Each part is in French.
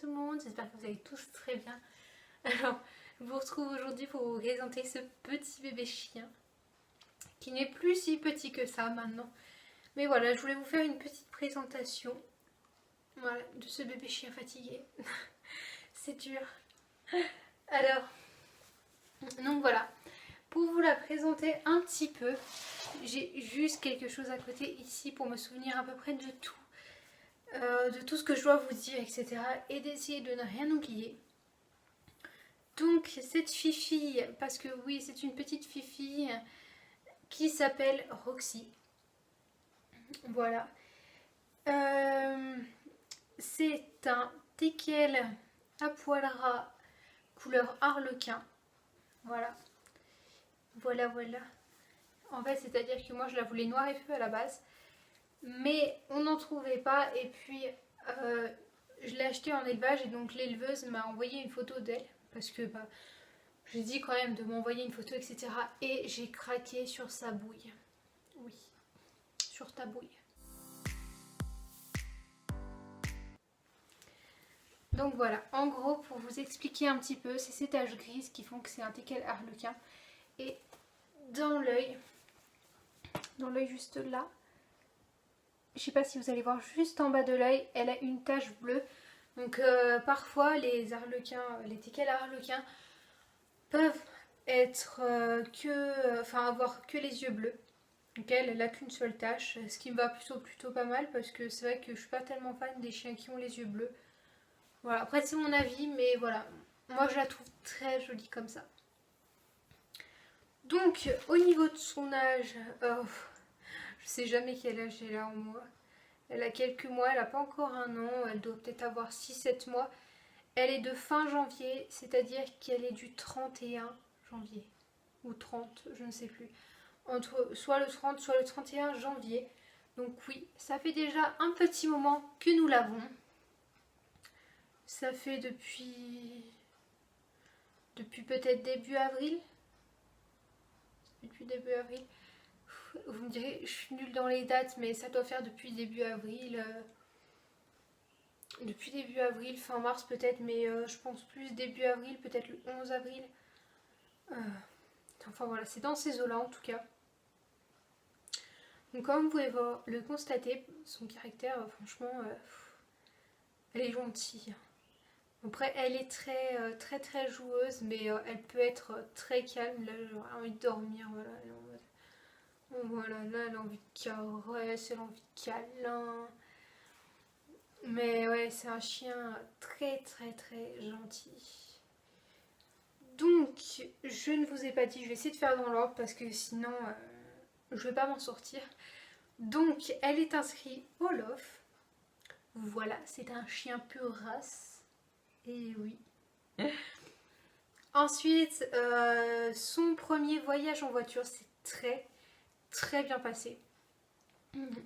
tout le monde, j'espère que vous allez tous très bien. Alors, je vous retrouve aujourd'hui pour vous présenter ce petit bébé chien qui n'est plus si petit que ça maintenant. Mais voilà, je voulais vous faire une petite présentation, voilà, de ce bébé chien fatigué. C'est dur. Alors, donc voilà, pour vous la présenter un petit peu, j'ai juste quelque chose à côté ici pour me souvenir à peu près de tout ce que je dois vous dire, etc. Et d'essayer de ne rien oublier. Donc cette fifille, parce que oui c'est une petite fifille qui s'appelle Roxy. Voilà. C'est un teckel à poil ras couleur harlequin. Voilà. Voilà, voilà. En fait c'est à dire que moi je la voulais noir et feu à la base. Mais on n'en trouvait pas et puis je l'ai acheté en élevage et donc l'éleveuse m'a envoyé une photo d'elle. Parce que j'ai dit quand même de m'envoyer une photo, etc. Et j'ai craqué sur sa bouille. Oui, sur ta bouille. Donc voilà, en gros, pour vous expliquer un petit peu, c'est ces taches grises qui font que c'est un teckel harlequin. Et dans l'œil juste là, je sais pas si vous allez voir juste en bas de l'œil, elle a une tache bleue. Donc parfois les harlequins, les teckels harlequins peuvent être avoir que les yeux bleus. Donc elle n'a qu'une seule tache, ce qui me va plutôt pas mal parce que c'est vrai que je suis pas tellement fan des chiens qui ont les yeux bleus. Voilà, après c'est mon avis, mais voilà, moi je la trouve très jolie comme ça. Donc au niveau de son âge, je sais jamais quel âge elle a en mois. Elle a quelques mois, elle n'a pas encore un an, elle doit peut-être avoir 6-7 mois. Elle est de fin janvier, c'est-à-dire qu'elle est du 31 janvier. Ou 30, je ne sais plus. Entre soit le 30, soit le 31 janvier. Donc oui, ça fait déjà un petit moment que nous l'avons. Ça fait depuis peut-être début avril. Depuis début avril. Vous me direz, je suis nulle dans les dates, mais ça doit faire depuis début avril. Depuis début avril, fin mars peut-être, mais je pense plus début avril, peut-être le 11 avril. Enfin voilà, c'est dans ces eaux-là en tout cas. Donc comme vous pouvez le constater, son caractère, franchement, elle est gentille. Après, elle est très joueuse, mais elle peut être très calme. Là, j'aurais envie de dormir, voilà. Voilà, là, elle a envie de caresse, elle a envie de câlin. Mais ouais, c'est un chien très gentil. Donc, je ne vous ai pas dit, je vais essayer de faire dans l'ordre parce que sinon, je vais pas m'en sortir. Donc, elle est inscrite au LOF. Voilà, c'est un chien pure race. Et oui. Ensuite, son premier voyage en voiture s'est très bien passé.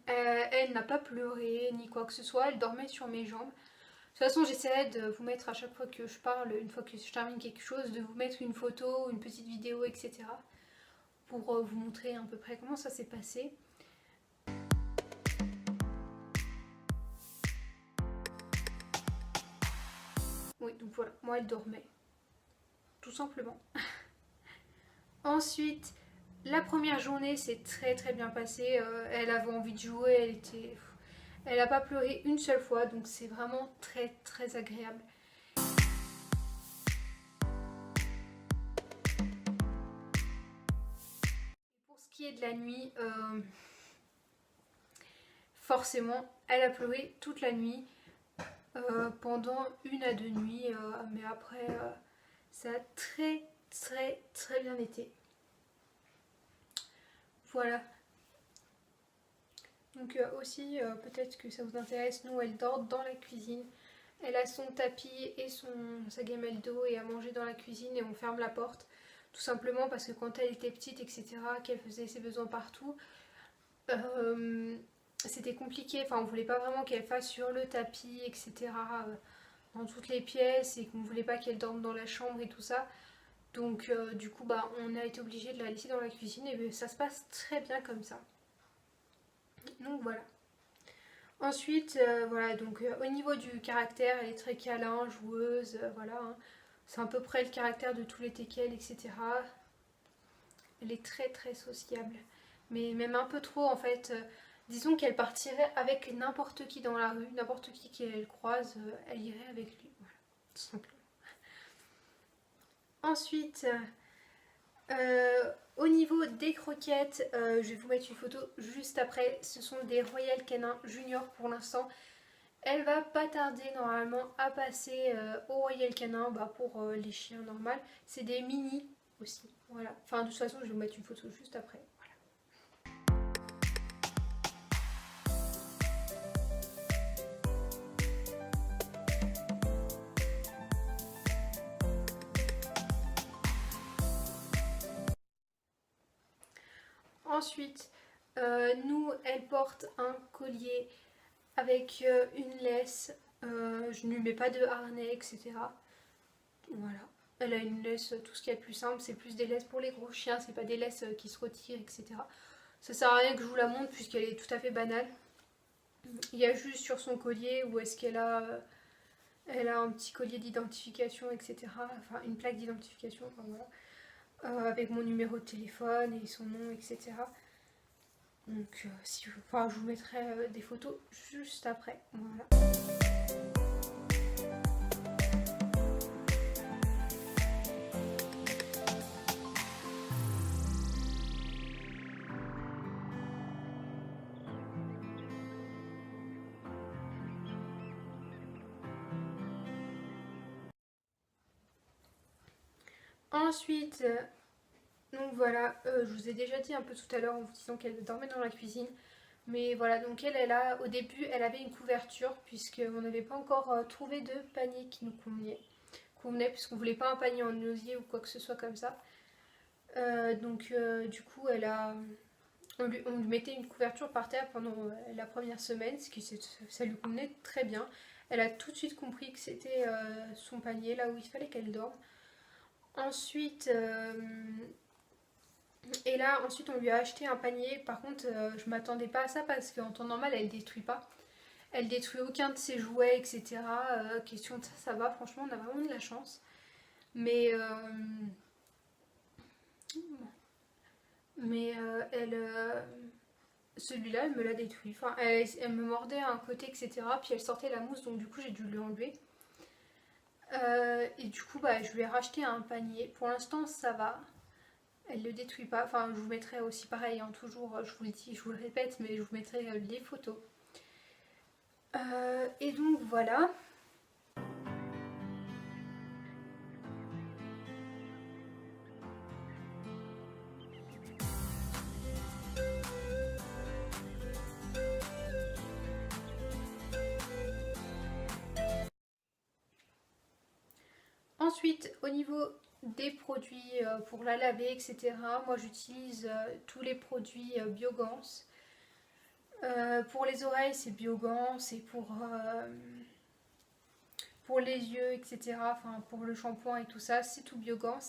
Elle n'a pas pleuré ni quoi que ce soit, elle dormait sur mes jambes. De toute façon, j'essaierai de vous mettre à chaque fois que je parle, une fois que je termine quelque chose, de vous mettre une photo, une petite vidéo, etc. pour vous montrer à peu près comment ça s'est passé. Oui, donc voilà, moi elle dormait. Tout simplement. Ensuite, la première journée s'est très bien passée. Elle avait envie de jouer, elle n'a pas pleuré une seule fois, donc c'est vraiment très agréable. Pour ce qui est de la nuit, forcément, elle a pleuré toute la nuit, pendant 1 à 2 nuits, mais après, ça a très bien été. Voilà. Donc aussi, peut-être que ça vous intéresse, nous elle dort dans la cuisine. Elle a son tapis et sa gamelle d'eau et à manger dans la cuisine et on ferme la porte. Tout simplement parce que quand elle était petite, etc., qu'elle faisait ses besoins partout, c'était compliqué. Enfin, on voulait pas vraiment qu'elle fasse sur le tapis, etc., dans toutes les pièces et qu'on voulait pas qu'elle dorme dans la chambre et tout ça. Donc du coup, on a été obligé de la laisser dans la cuisine et ça se passe très bien comme ça. Donc voilà. Ensuite, voilà, donc au niveau du caractère, elle est très câlin, joueuse, voilà. Hein. C'est à peu près le caractère de tous les teckels, etc. Elle est très très sociable. Mais même un peu trop en fait. Disons qu'elle partirait avec n'importe qui dans la rue, n'importe qui qu'elle croise, elle irait avec lui. Voilà, tout simplement. Ensuite, au niveau des croquettes, je vais vous mettre une photo juste après. Ce sont des Royal Canin Junior pour l'instant. Elle va pas tarder normalement à passer au Royal Canin pour les chiens normaux. C'est des mini aussi. Voilà. Enfin, de toute façon, je vais vous mettre une photo juste après. Voilà. Ensuite, nous, elle porte un collier avec une laisse. Je ne lui mets pas de harnais, etc. Voilà. Elle a une laisse, tout ce qui est plus simple, c'est plus des laisses pour les gros chiens, c'est pas des laisses qui se retirent, etc. Ça sert à rien que je vous la montre puisqu'elle est tout à fait banale. Il y a juste sur son collier où est-ce qu'elle a, elle a un petit collier d'identification, etc. Enfin, une plaque d'identification, enfin, voilà. Avec mon numéro de téléphone et son nom, etc. Donc, si je, enfin, je vous mettrai des photos juste après. Voilà. Ensuite, donc voilà, je vous ai déjà dit un peu tout à l'heure en vous disant qu'elle dormait dans la cuisine. Mais voilà, donc elle a, au début, elle avait une couverture puisqu'on n'avait pas encore trouvé de panier qui nous convenait puisqu'on voulait pas un panier en osier ou quoi que ce soit comme ça. Du coup, on lui mettait une couverture par terre pendant la première semaine, ça lui convenait très bien. Elle a tout de suite compris que c'était son panier, là où il fallait qu'elle dorme. Ensuite, ensuite on lui a acheté un panier. Par contre, je m'attendais pas à ça parce qu'en temps normal, elle détruit pas. Elle détruit aucun de ses jouets, etc. Question de ça, ça va. Franchement, on a vraiment de la chance. Mais, celui-là, elle me l'a détruit. Enfin, elle me mordait à un côté, etc. Puis elle sortait la mousse, donc du coup, j'ai dû lui enlever. Et du coup, je lui ai racheté un panier. Pour l'instant, ça va. Elle ne le détruit pas. Enfin, je vous mettrai aussi pareil, hein, toujours, je vous le dis, je vous le répète, mais je vous mettrai les photos. Et donc voilà. Ensuite, au niveau des produits pour la laver, etc., moi j'utilise tous les produits Biogans. Pour les oreilles, c'est Biogans, et pour les yeux, etc., enfin pour le shampoing et tout ça, c'est tout Biogans.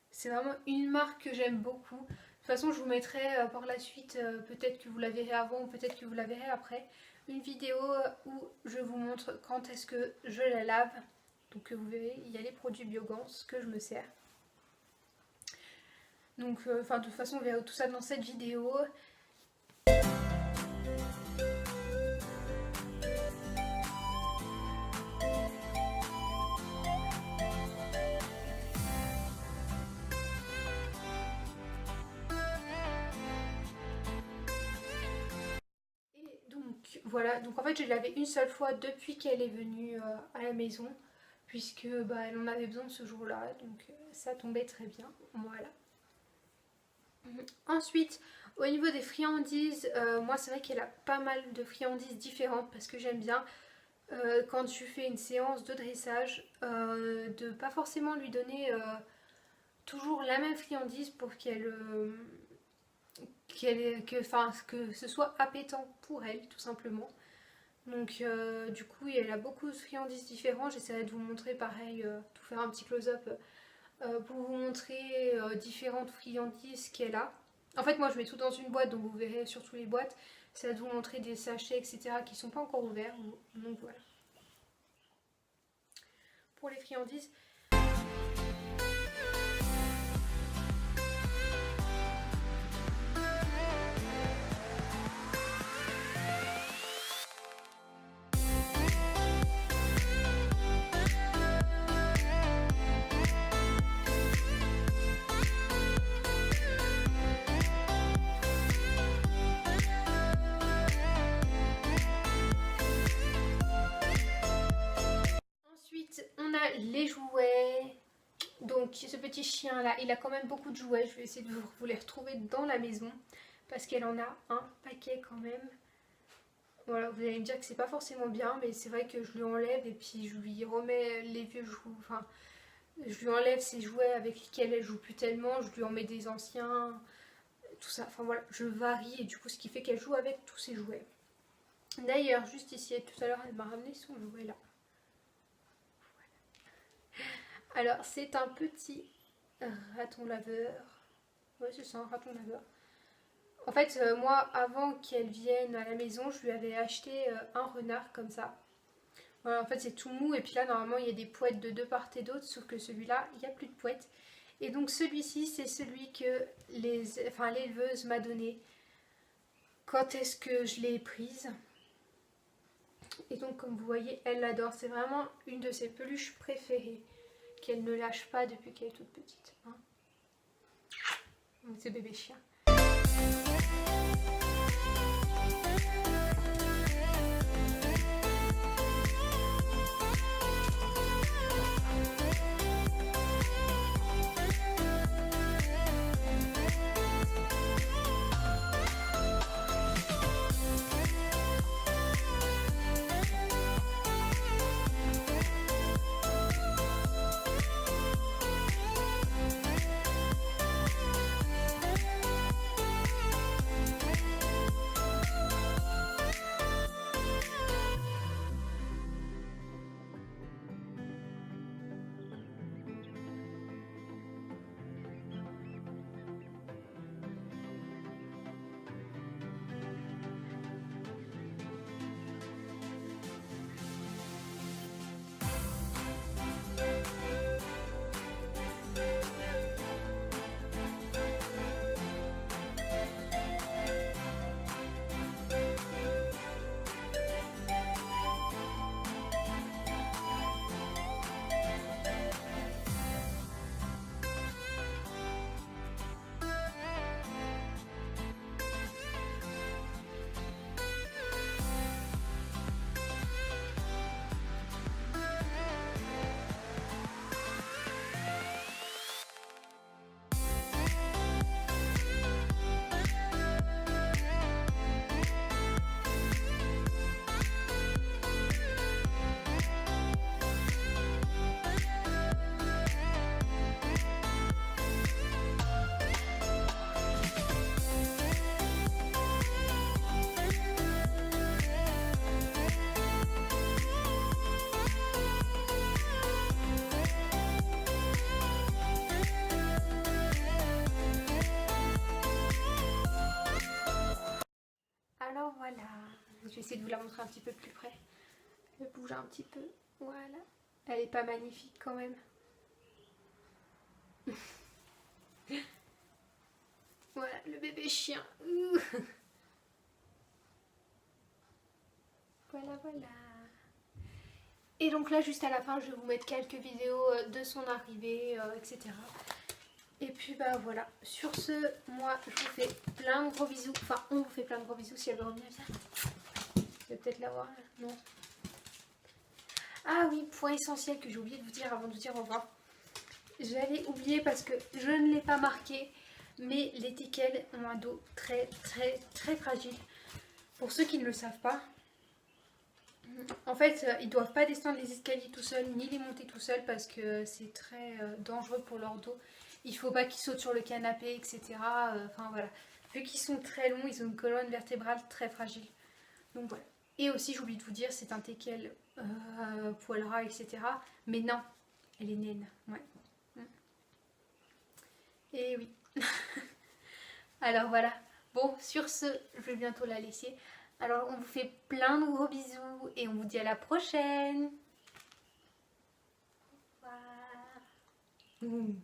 C'est vraiment une marque que j'aime beaucoup. De toute façon, je vous mettrai par la suite, peut-être que vous la verrez avant ou peut-être que vous la verrez après, une vidéo où je vous montre quand est-ce que je la lave. Donc vous verrez, il y a les produits Biogans que je me sers. Donc, de toute façon, vous verrez tout ça dans cette vidéo. Voilà, donc en fait je l'ai lavée une seule fois depuis qu'elle est venue à la maison, puisque elle en avait besoin ce jour-là, donc ça tombait très bien, voilà. Ensuite, au niveau des friandises, moi c'est vrai qu'elle a pas mal de friandises différentes parce que j'aime bien quand je fais une séance de dressage de pas forcément lui donner toujours la même friandise pour que ce soit appétant pour elle tout simplement. Donc du coup elle a beaucoup de friandises différentes, j'essaierai de vous montrer pareil, de vous faire un petit close-up pour vous montrer différentes friandises qu'elle a. En fait moi je mets tout dans une boîte donc vous verrez sur toutes les boîtes, ça va vous montrer des sachets, etc. qui sont pas encore ouverts. Donc voilà. Pour les friandises. On a les jouets. Donc ce petit chien là, il a quand même beaucoup de jouets. Je vais essayer de vous les retrouver dans la maison parce qu'elle en a un paquet quand même. Voilà, vous allez me dire que c'est pas forcément bien, mais c'est vrai que je lui enlève et puis je lui remets les vieux jouets. Enfin, je lui enlève ses jouets avec lesquels elle joue plus tellement, je lui en mets des anciens, tout ça. Enfin voilà, je varie et du coup ce qui fait qu'elle joue avec tous ses jouets. D'ailleurs, juste ici, tout à l'heure, elle m'a ramené son jouet là. Alors, c'est un petit raton laveur. Ouais, c'est ça, un raton laveur. En fait, moi, avant qu'elle vienne à la maison, je lui avais acheté un renard comme ça. Voilà, en fait, c'est tout mou. Et puis là, normalement, il y a des poètes de deux part et d'autre. Sauf que celui-là, il n'y a plus de poètes. Et donc, celui-ci, c'est celui que l'éleveuse m'a donné. Quand est-ce que je l'ai prise? Et donc, comme vous voyez, elle l'adore. C'est vraiment une de ses peluches préférées. Qu'elle ne lâche pas depuis qu'elle est toute petite. Hein. Donc, ce bébé chien. Alors voilà, je vais essayer de vous la montrer un petit peu plus près. Elle bouge un petit peu, voilà. Elle est pas magnifique quand même. Voilà, le bébé chien. Voilà, voilà. Et donc là, juste à la fin, je vais vous mettre quelques vidéos de son arrivée, etc. Et puis bah voilà, sur ce, moi je vous fais plein de gros bisous. Enfin, on vous fait plein de gros bisous si elle veut revenir. Je vais peut-être la voir, non. Ah oui, point essentiel que j'ai oublié de vous dire avant de vous dire au revoir. J'allais oublier parce que je ne l'ai pas marqué, mais les teckels ont un dos très très très fragile. Pour ceux qui ne le savent pas, en fait, ils ne doivent pas descendre les escaliers tout seuls, ni les monter tout seuls parce que c'est très dangereux pour leur dos. Il ne faut pas qu'ils sautent sur le canapé, etc. Enfin voilà. Vu qu'ils sont très longs, ils ont une colonne vertébrale très fragile. Donc voilà. Et aussi, j'oublie de vous dire, c'est un teckel poil ras, etc. Mais non, elle est naine. Ouais. Et oui. Alors voilà. Bon, sur ce, je vais bientôt la laisser. Alors, on vous fait plein de gros bisous et on vous dit à la prochaine. Au revoir.